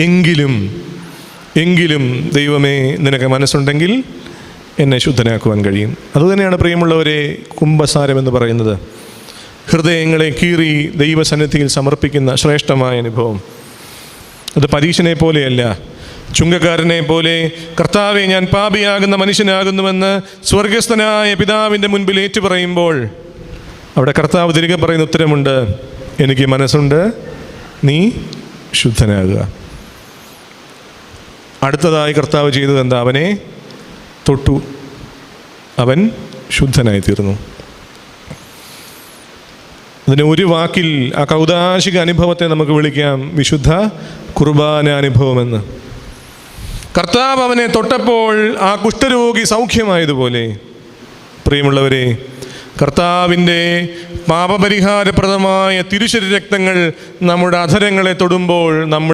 എങ്കിലും ദൈവമേ നിനക്ക് മനസ്സുണ്ടെങ്കിൽ എന്നെ ശുദ്ധനാക്കുവാൻ കഴിയും. അതുതന്നെയാണ് പ്രിയമുള്ളവരെ കുംഭസാരം എന്ന് പറയുന്നത്. ഹൃദയങ്ങളെ കീറി ദൈവസന്നിധിയിൽ സമർപ്പിക്കുന്ന ശ്രേഷ്ഠമായ അനുഭവം. അത് പരീക്ഷനെ പോലെയല്ല, ചുങ്കക്കാരനെ പോലെ കർത്താവെ ഞാൻ പാപിയാകുന്ന മനുഷ്യനാകുന്നുവെന്ന് സ്വർഗസ്ഥനായ പിതാവിൻ്റെ മുൻപിൽ ഏറ്റുപറയുമ്പോൾ അവിടെ കർത്താവ് തിരികെ പറയുന്ന ഉത്തരമുണ്ട്, എനിക്ക് മനസ്സുണ്ട്, നീ ശുദ്ധനാകുക. അടുത്തതായി കർത്താവ് ചെയ്തത് എന്താ? അവനെ തൊട്ടു, അവൻ ശുദ്ധനായി തീർന്നു. അതിന് ഒരു വാക്കിൽ ആ കൗദാശിക അനുഭവത്തെ നമുക്ക് വിളിക്കാം വിശുദ്ധ കുർബാന അനുഭവമെന്ന്. കർത്താവ് അവനെ തൊട്ടപ്പോൾ ആ കുഷ്ഠരോഗി സൗഖ്യമായതുപോലെ പ്രിയമുള്ളവരെ, കർത്താവിൻ്റെ പാപപരിഹാരപ്രദമായ തിരുശരീര രക്തങ്ങൾ നമ്മുടെ അധരങ്ങളെ തൊടുമ്പോൾ നമ്മുടെ